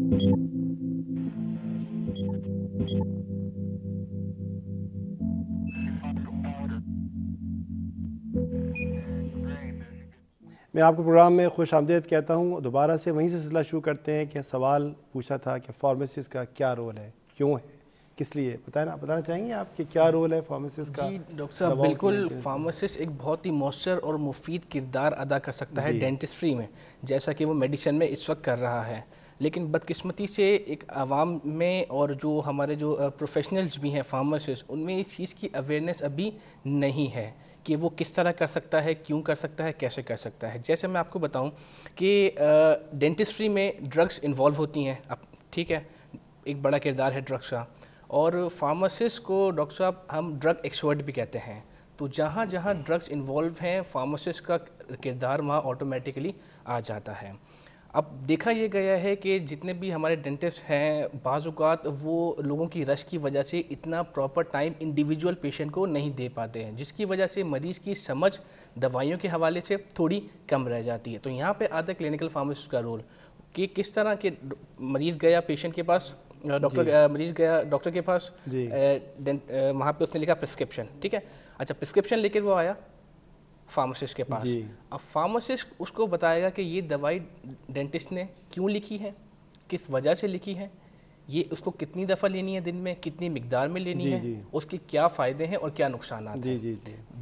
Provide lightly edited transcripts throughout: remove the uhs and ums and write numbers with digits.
मैं आपको प्रोग्राम में खुश आमदीद कहता हूँ। दोबारा से वहीं से सिलसिला शुरू करते हैं कि सवाल पूछा था कि फार्मासिस्ट का क्या रोल है, क्यों है, किस लिए, बताना चाहेंगे आप कि क्या रोल है फार्मासिस्ट का? जी डॉक्टर साहब, बिल्कुल फार्मासिस्ट एक बहुत ही मौसर और मुफीद किरदार अदा कर सकता है डेंटिस्ट्री में, जैसा कि वो मेडिसिन में इस वक्त कर रहा है। लेकिन बदकिस्मती से एक आवाम में और जो हमारे जो प्रोफेशनल्स भी हैं फार्मासिस्ट, उनमें इस चीज़ की अवेयरनेस अभी नहीं है कि वो किस तरह कर सकता है, क्यों कर सकता है, कैसे कर सकता है। जैसे मैं आपको बताऊं कि डेंटिस्ट्री में ड्रग्स इन्वॉल्व होती हैं, अब ठीक है, एक बड़ा किरदार है ड्रग्स का। और फार्मासिस्ट को डॉक्टर साहब हम ड्रग एक्सपर्ट भी कहते हैं। तो जहाँ जहाँ ड्रग्स इन्वॉल्व हैं, फार्मासिस्ट का किरदार वहाँ ऑटोमेटिकली आ जाता है। अब देखा ये गया है कि जितने भी हमारे डेंटिस्ट हैं, बाज़ औक़ात वो लोगों की रश की वजह से इतना प्रॉपर टाइम इंडिविजुअल पेशेंट को नहीं दे पाते हैं, जिसकी वजह से मरीज़ की समझ दवाइयों के हवाले से थोड़ी कम रह जाती है। तो यहाँ पे आता है क्लिनिकल फार्मासिस्ट का रोल कि किस तरह के मरीज़ गया पेशेंट के पास, मरीज़ गया डॉक्टर के पास, वहाँ पे उसने लिखा प्रिस्क्रिप्शन, ठीक है। अच्छा, प्रिस्क्रिप्शन लेकर वो आया फार्मासिस्ट के पास। अब फार्मासिस्ट उसको बताएगा कि ये दवाई डेंटिस्ट ने क्यों लिखी है, किस वजह से लिखी है, ये उसको कितनी दफ़ा लेनी है, दिन में कितनी मिकदार में लेनी है, उसके क्या फ़ायदे हैं और क्या नुकसान हैं।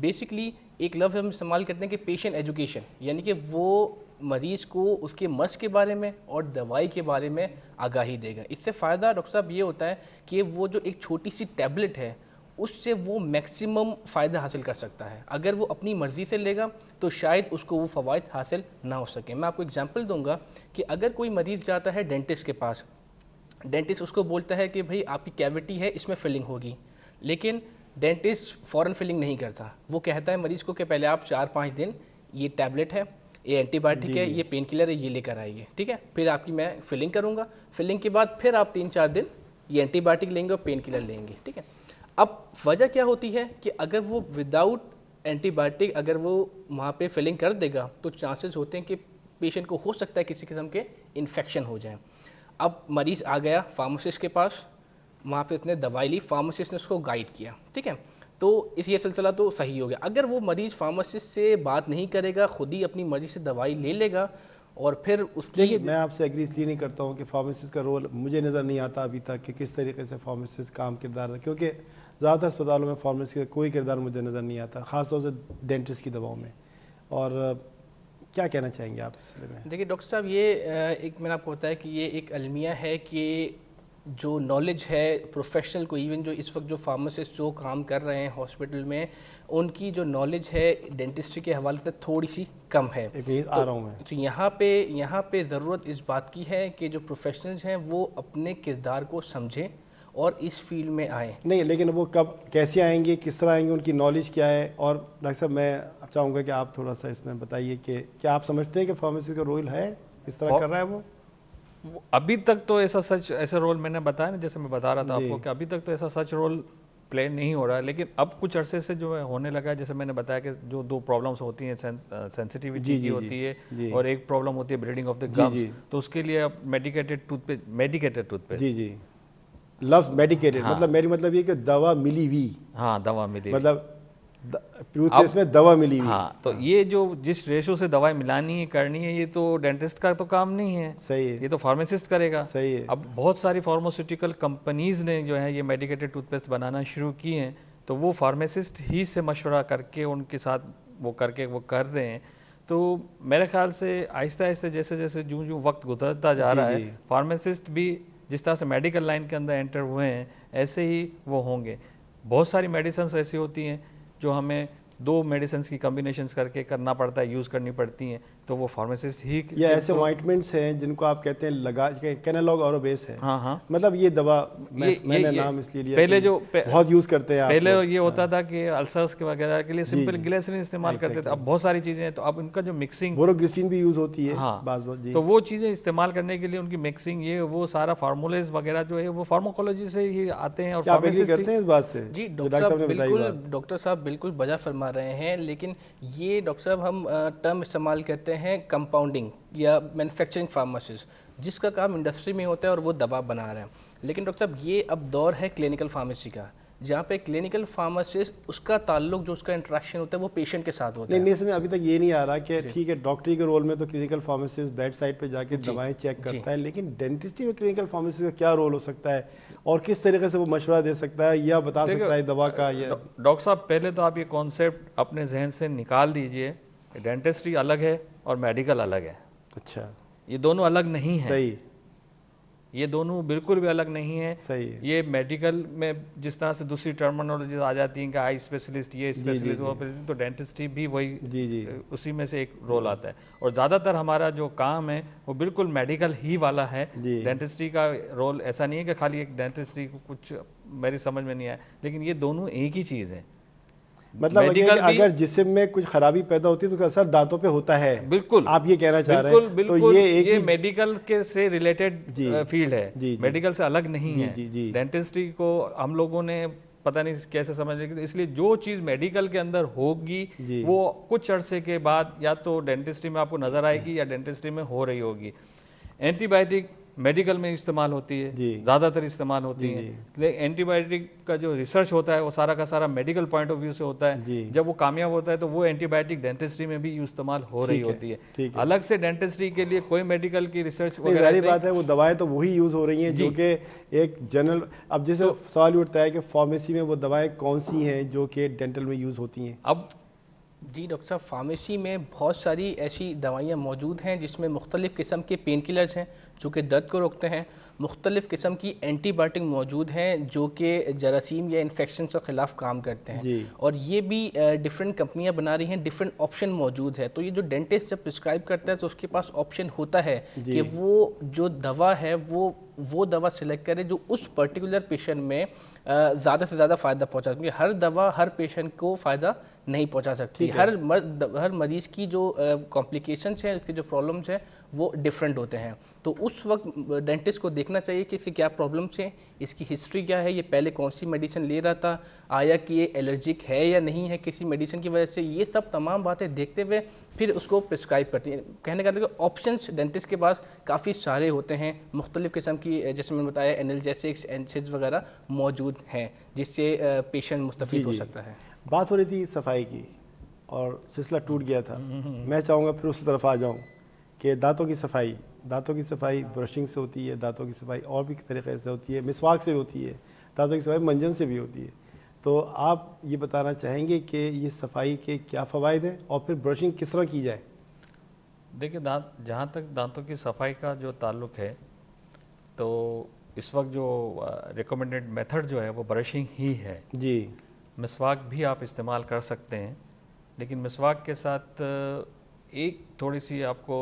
बेसिकली एक लफ्ज़ हम इस्तेमाल करते हैं कि पेशेंट एजुकेशन, यानी कि वो मरीज़ को उसके मर्ज़ के बारे में और दवाई के बारे में आगाही देगा। इससे फ़ायदा डॉक्टर साहब ये होता है कि वो जो एक छोटी सी टैबलेट है उससे वो मैक्सिमम फ़ायदा हासिल कर सकता है। अगर वो अपनी मर्ज़ी से लेगा तो शायद उसको वो फ़वाइद हासिल ना हो सके। मैं आपको एग्जांपल दूंगा कि अगर कोई मरीज़ जाता है डेंटिस्ट के पास, डेंटिस्ट उसको बोलता है कि भाई आपकी कैविटी है, इसमें फिलिंग होगी, लेकिन डेंटिस्ट फ़ौरन फिलिंग नहीं करता। वो कहता है मरीज़ को कि पहले आप 4-5 दिन ये टैबलेट है, ये एंटीबायोटिक है, ये पेन किलर है, ये लेकर आइए, ठीक है, फिर आपकी मैं फिलिंग करूँगा। फिलिंग के बाद फिर आप 3-4 दिन ये एंटीबायोटिक लेंगे और पेन किलर लेंगे, ठीक है। अब वजह क्या होती है कि अगर वो विदाउट एंटीबायोटिक अगर वो वहाँ पे फिलिंग कर देगा तो चांसेस होते हैं कि पेशेंट को हो सकता है किसी किस्म के इन्फेक्शन हो जाए। अब मरीज़ आ गया फार्मासिस्ट के पास, वहाँ पे उसने दवाई ली, फार्मासिस्ट ने उसको गाइड किया, ठीक है, तो ये सिलसिला तो सही हो गया। अगर वो मरीज़ फार्मासिस्ट से बात नहीं करेगा, खुद ही अपनी मर्ज़ी से दवाई ले लेगा और फिर उसकी, देखिए मैं आपसे एग्री इसलिए नहीं करता हूँ कि फार्मासिस्ट का रोल मुझे नज़र नहीं आता अभी तक कि किस तरीके से फार्मासिस्ट काम किरदार है, क्योंकि ज़्यादातर अस्पतालों में फार्मेसी का कोई किरदार मुझे नज़र नहीं आता, ख़ास तौर से डेंटिस्ट की दवाओं में। और क्या कहना चाहेंगे आप इस सिलसिले में? देखिए डॉक्टर साहब, ये एक मैंने आपको बताया कि ये एक अलमिया है कि जो नॉलेज है प्रोफेशनल को, इवन जो इस वक्त जो फार्मासिस्ट जो काम कर रहे हैं हॉस्पिटल में, उनकी जो नॉलेज है डेंटिस्ट्री के हवाले से थोड़ी सी कम है। आ रहा हूँ मैं। तो यहाँ पे ज़रूरत इस बात की है कि जो प्रोफेशनल्स हैं वो अपने किरदार को समझें और इस फील्ड में आए। नहीं, लेकिन वो कब कैसे आएंगे, किस तरह आएंगे, उनकी नॉलेज क्या है? और डॉक्टर साहब मैं चाहूँगा कि आप थोड़ा सा इसमें बताइए कि क्या आप समझते हैं कि फार्मेसी का रोल है, इस तरह कर रहा है वो? अभी तक तो ऐसा रोल मैंने बताया ना, जैसे मैं बता रहा था आपको कि अभी तक तो ऐसा सच रोल प्ले नहीं हो रहा है, लेकिन अब कुछ अरसे से जो है होने लगा है। जैसे मैंने बताया कि जो 2 प्रॉब्लम्स होती हैं, सेंसिटिविटी की होती है और एक प्रॉब्लम होती है ब्लीडिंग ऑफ द गम्स, तो उसके लिए अब मेडिकेटेड टूथपेस्ट जी लफ्ज़ मेडिकेटेड, मतलब मेरी मतलब ये कि दवा मिली हुई। हाँ, दवा मिली, मतलब टूथपेस्ट में दवा मिली हुई। हाँ, तो ये जो जिस रेशो से दवाई मिलानी है, करनी है, ये तो डेंटिस्ट का तो काम नहीं है, सही है, ये तो फार्मासिस्ट करेगा। सही है। अब बहुत सारी फार्मास्यूटिकल कंपनीज ने जो है ये मेडिकेटेड टूथपेस्ट बनाना शुरू किए हैं, तो वो फार्मासिस्ट ही से मशवरा करके उनके साथ वो कर रहे हैं। तो मेरे ख्याल से आहिस्ता आहिस्ता जैसे जैसे जो वक्त गुजरता जा रहा है, फार्मासिस्ट भी जिस तरह से मेडिकल लाइन के अंदर एंटर हुए हैं ऐसे ही वो होंगे। बहुत सारी मेडिसिन ऐसी होती हैं जो हमें 2 मेडिसिन की कॉम्बिनेशंस करके करना पड़ता है, यूज़ करनी पड़ती हैं, तो वो फार्मासिस्ट ही ये ऐसे ऑइंटमेंट्स हैं जिनको आप कहते हैं लगा कैनालॉग और बेस है। हाँ, मतलब ये दवा मैंने नाम इसलिए लिया, पहले जो बहुत यूज़ करते हैं। पहले ये होता था कि अल्सर्स के वगैरह के लिए सिंपल ग्लिसरीन इस्तेमाल करते थे, अब बहुत सारी चीज़ें हैं, तो अब उनका जो मिक्सिंग, बोरोग्लिसरीन भी यूज़ होती है। हाँ, तो वो चीज़ें इस्तेमाल करने के लिए उनकी मिक्सिंग, ये वो सारा फार्मूलेज वगैरह जो है वो फार्माकोलॉजी से ही आते हैं। और फार्मासिस्ट करते हैं इस बात से? जी डॉक्टर साहब बिल्कुल बजा फरमा रहे हैं, लेकिन ये डॉक्टर साहब हम टर्म इस्तेमाल करते हैं कंपाउंडिंग या मैन्युफैक्चरिंग फार्मासिस्ट। जिसका काम इंडस्ट्री में होता है और वो दवा बना रहे हैं। लेकिन डॉक्टर साहब ये अब दौर है क्लिनिकल फार्मेसी का, जहाँ पे क्लिनिकल फार्मासिस्ट उसका ताल्लुक जो उसका इंटरेक्शन होता है वो पेशेंट के साथ होता नहीं, है। मेरे समझ में अभी तक ये नहीं आ रहा कि ठीक है डॉक्टरी के रोल में तो क्लिनिकल फार्मासिस्ट बेड साइड पे जाके दवाएं चेक करता है, लेकिन डेंटिस्ट्री में क्लिनिकल फार्मासिस्ट का क्या रोल हो सकता है और किस तरीके से वो मशवरा दे सकता है या बता सकता है दवा का? या डॉक्टर साहब पहले तो आप ये कॉन्सेप्ट अपने जहन से निकाल दीजिए, डेंटिस्ट्री अलग है और मेडिकल अलग है। अच्छा, ये दोनों अलग नहीं है। सही, ये दोनों बिल्कुल भी अलग नहीं है। सही है। ये मेडिकल में जिस तरह से दूसरी टर्मिनोलॉजी आ जाती हैं कि आई स्पेशलिस्ट, ये स्पेशलिस्ट, वो स्पेशलिस्ट, तो डेंटिस्ट्री भी वही जी उसी में से एक रोल आता है। और ज़्यादातर हमारा जो काम है वो बिल्कुल मेडिकल ही वाला है। डेंटिस्ट्री का रोल ऐसा नहीं है कि खाली एक डेंटिस्ट्री को कुछ मेरी समझ में नहीं आया, लेकिन ये दोनों एक ही चीज़ है। मतलब अगर जिस्म में कुछ खराबी पैदा होती है तो उसका असर दांतों पे होता है। बिल्कुल, आप ये कहना चाह रहे हैं। बिल्कुल, तो ये मेडिकल के से रिलेटेड फील्ड है, मेडिकल से अलग नहीं है। डेंटिस्ट्री को हम लोगों ने पता नहीं कैसे समझ रहे, इसलिए जो चीज़ मेडिकल के अंदर होगी वो कुछ अरसे के बाद या तो डेंटिस्ट्री में आपको नजर आएगी या डेंटिस्ट्री में हो रही होगी। एंटीबायोटिक मेडिकल में इस्तेमाल होती है, ज़्यादातर इस्तेमाल होती है, लेकिन एंटीबायोटिक का जो रिसर्च होता है वो सारा का सारा मेडिकल पॉइंट ऑफ व्यू से होता है। जब वो कामयाब होता है तो वो एंटीबायोटिक डेंटिस्ट्री में भी इस्तेमाल हो रही होती है। अलग से डेंटिस्ट्री के लिए कोई मेडिकल की रिसर्च वगैरह नहीं, बात है वो दवाएं तो वही यूज़ हो रही हैं जो कि एक जनरल। अब जैसे सवाल उठता है कि फार्मेसी में वो दवाएं कौन सी हैं जो कि डेंटल में यूज़ होती हैं? अब जी डॉक्टर साहब, फार्मेसी में बहुत सारी ऐसी दवाइयाँ मौजूद हैं जिसमें मुख्तलिफ़ किस्म के पेन किलर्स हैं जो कि दर्द को रोकते हैं, मुख्तलिफ़ किस्म की एंटीबायोटिक मौजूद हैं जो कि जरासीम या इन्फेक्शन के ख़िलाफ़ काम करते हैं, और ये भी डिफरेंट कंपनियां बना रही हैं, डिफरेंट ऑप्शन मौजूद है। तो ये जो डेंटिस्ट जब प्रिस्क्राइब करता है तो उसके पास ऑप्शन होता है कि वो जो दवा है वो दवा सिलेक्ट करे जो उस पर्टिकुलर पेशेंट में ज़्यादा से ज़्यादा फ़ायदा पहुँचा, क्योंकि हर दवा हर पेशेंट को फ़ायदा नहीं पहुँचा सकती। हर मरीज़ की जो कॉम्प्लिकेशंस हैं, उसके जो प्रॉब्लम्स हैं वो डिफरेंट होते हैं। तो उस वक्त डेंटिस्ट को देखना चाहिए कि इसकी क्या प्रॉब्लम्स हैं, इसकी हिस्ट्री क्या है, ये पहले कौन सी मेडिसिन ले रहा था, आया कि ये एलर्जिक है या नहीं है किसी मेडिसिन की वजह से। ये सब तमाम बातें देखते हुए फिर उसको प्रिस्क्राइब करती हैं। कहने का मतलब ऑप्शंस डेंटिस्ट के पास काफ़ी सारे होते हैं, मुख्तलिफ़ किस्म की, जैसे मैंने बताया एनाल्जेसिक्स, एनसिड्स वगैरह मौजूद हैं जिससे पेशेंट मुस्तफ़ीद हो सकता है। बात हो रही थी सफाई की और सिलसिला टूट गया था। मैं चाहूँगा फिर उस तरफ आ जाऊँ कि दांतों की सफाई ब्रशिंग से होती है, दांतों की सफाई और भी तरीके से होती है, मिसवाक से होती है, दांतों की सफाई मंजन से भी होती है। तो आप ये बताना चाहेंगे कि ये सफाई के क्या फ़वाइद हैं और फिर ब्रशिंग किस तरह की जाए? देखिए, जहाँ तक दांतों की सफाई का जो ताल्लुक़ है, तो इस वक्त जो रिकमेंडेड मेथड जो है वो ब्रशिंग ही है जी। मिसवाक भी आप इस्तेमाल कर सकते हैं, लेकिन मिसवाक के साथ एक थोड़ी सी आपको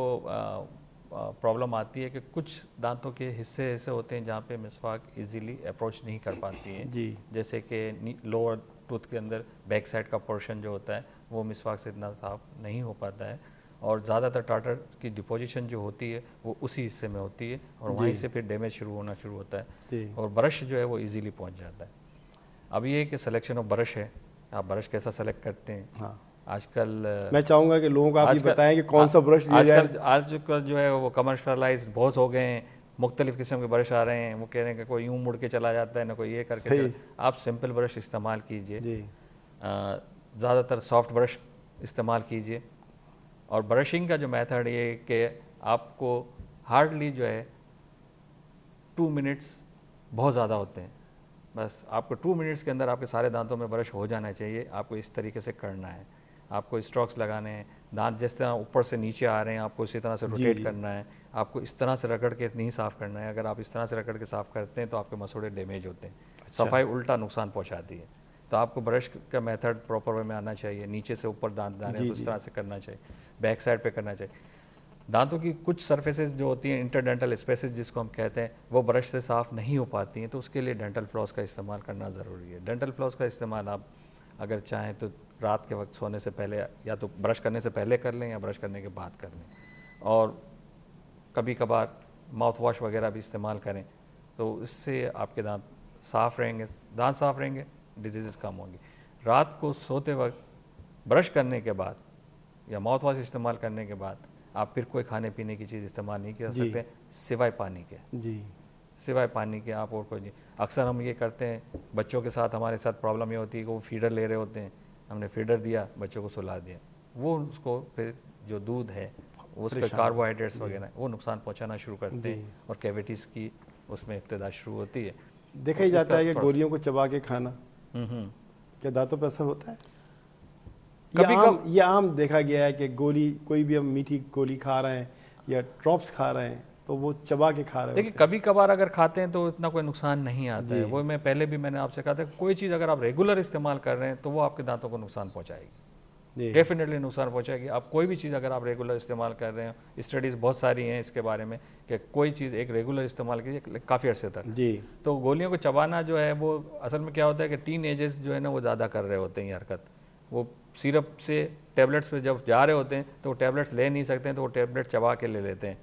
प्रॉब्लम आती है कि कुछ दांतों के हिस्से ऐसे होते हैं जहाँ पे मिसवाक इजीली अप्रोच नहीं कर पाती है जी। जैसे कि लोअर टूथ के अंदर बैक साइड का पोर्शन जो होता है वो मिसवाक से इतना साफ नहीं हो पाता है, और ज़्यादातर टाटर की डिपोजिशन जो होती है वो उसी हिस्से में होती है और वहीं से फिर डैमेज होना शुरू होता है और ब्रश जो है वो ईजीली पहुँच जाता है। अब ये कि सिलेक्शन ऑफ ब्रश है, आप ब्रश कैसा सेलेक्ट करते हैं। हाँ। आजकल मैं चाहूँगा कि लोगों को आप ये बताएं कि कौन सा ब्रश लिया जाए। आजकल जो है वो कमर्शलाइज्ड बहुत हो गए हैं, मुख्तलिफ किस्म के ब्रश आ रहे हैं। वो कह रहे हैं कि कोई यूँ मुड़ के चला जाता है ना कोई ये करके आप सिंपल ब्रश इस्तेमाल कीजिए, ज़्यादातर सॉफ्ट ब्रश इस्तेमाल कीजिए। और ब्रशिंग का जो मेथड ये कि आपको हार्डली जो है 2 मिनट्स बहुत ज़्यादा होते हैं, बस आपको 2 मिनट्स के अंदर आपके सारे दांतों में ब्रश हो जाना चाहिए। आपको इस तरीके से करना है, आपको स्ट्रोक्स लगाने हैं, दांत जिस तरह ऊपर से नीचे आ रहे हैं आपको इसी तरह से रोटेट करना है, आपको इस तरह से रगड़ के नहीं साफ़ करना है। अगर आप इस तरह से रगड़ के साफ़ करते हैं तो आपके मसूड़े डैमेज होते हैं, सफाई उल्टा नुकसान पहुँचाती है। तो आपको ब्रश का मेथड प्रॉपर वे में आना चाहिए, नीचे से ऊपर दांत दाने तो इस तरह से करना चाहिए, बैक साइड पे करना चाहिए। दांतों की कुछ सरफेसेस जो होती हैं इंटरडेंटल स्पेसेस जिसको हम कहते हैं वो ब्रश से साफ़ नहीं हो पाती हैं, तो उसके लिए डेंटल फ्लॉस का इस्तेमाल करना ज़रूरी है। डेंटल फ्लॉस का इस्तेमाल आप अगर चाहें तो रात के वक्त सोने से पहले या तो ब्रश करने से पहले कर लें या ब्रश करने के बाद कर लें, और कभी कभार माउथ वॉश वगैरह भी इस्तेमाल करें, तो इससे आपके दांत साफ़ रहेंगे, डिजीज़ कम होंगी। रात को सोते वक्त ब्रश करने के बाद या माउथ वॉश इस्तेमाल करने के बाद आप फिर कोई खाने पीने की चीज़ इस्तेमाल नहीं कर जी। सकते सिवाय पानी के। जी सिवाय पानी के आप और कोई नहीं। अक्सर हम ये करते हैं, बच्चों के साथ हमारे साथ प्रॉब्लम ये होती है कि वो फीडर ले रहे होते हैं, हमने फीडर दिया, बच्चों को सुला दिया, वो उसको फिर जो दूध है उस पर कार्बोहाइड्रेट्स वगैरह वो नुकसान पहुंचाना शुरू करते हैं और कैविटीज़ की उसमें इब्तदा शुरू होती है। देखा ही तो जाता है इसका कि थोड़ा गोलियों को चबा के खाना हम्म। क्या दांतों पर असर होता है? कभी ये आम देखा गया है कि गोली, कोई भी हम मीठी गोली खा रहे हैं या ड्रॉप्स खा रहे हैं तो वो चबा के खा रहे देखिए होते कभी कभार अगर खाते हैं तो इतना कोई नुकसान नहीं आता है। वो मैं पहले भी मैंने आपसे कहा था, कोई चीज़ अगर आप रेगुलर इस्तेमाल कर रहे हैं तो वो आपके दांतों को नुकसान पहुंचाएगी, हैं। डेफिनेटली नुकसान पहुंचाएगी। आप कोई भी चीज़ अगर आप रेगुलर इस्तेमाल कर रहे हैं, स्टडीज़ बहुत सारी हैं इसके बारे में कि कोई चीज़ एक रेगुलर इस्तेमाल कीजिए काफ़ी अर्से तक। जी तो गोलियों को चबाना जो है वो असल में क्या होता है कि टीन एजेस जो है ना वो ज़्यादा कर रहे होते हैं ये हरकत। वो सिरप से टैबलेट्स पे जब जा रहे होते हैं तो वो टैबलेट्स ले नहीं सकते हैं, तो वो टैबलेट चबा के ले लेते हैं,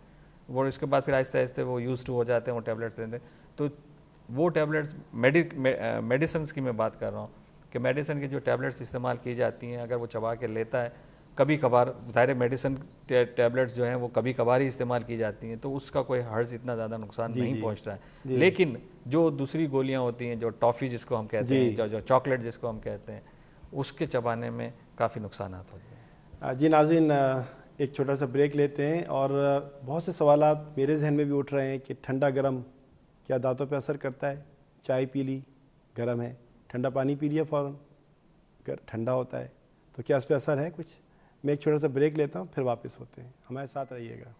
वो इसके बाद फिर आहिस्ते आहिस्ते वो यूज टू हो जाते हैं, वो टैबलेट्स लेते हैं। तो वो टैबलेट्स मेडिसिन की मैं बात कर रहा हूँ कि मेडिसिन की जो टैबलेट्स इस्तेमाल की जाती हैं, अगर वो चबा के लेता है, कभी कभार ज़ाहिर मेडिसिन टैबलेट्स जो हैं वो कभी कभार ही इस्तेमाल की जाती हैं, तो उसका कोई हर्ज इतना ज़्यादा नुकसान नहीं पहुँचता है। लेकिन जो दूसरी गोलियाँ होती हैं, जो टॉफ़ी जिसको हम कहते हैं, जो चॉकलेट जिसको हम कहते हैं, उसके चबाने में काफ़ी नुकसान होते हैं। जी नाज़रीन, एक छोटा सा ब्रेक लेते हैं और बहुत से सवालात मेरे जहन में भी उठ रहे हैं कि ठंडा गरम क्या दांतों पे असर करता है? चाय पी ली, गरम है, ठंडा पानी पी लिया फ़ौरन ठंडा होता है, तो क्या इस पर असर है कुछ? मैं एक छोटा सा ब्रेक लेता हूँ, फिर वापस होते हैं, हमारे साथ रहिएगा।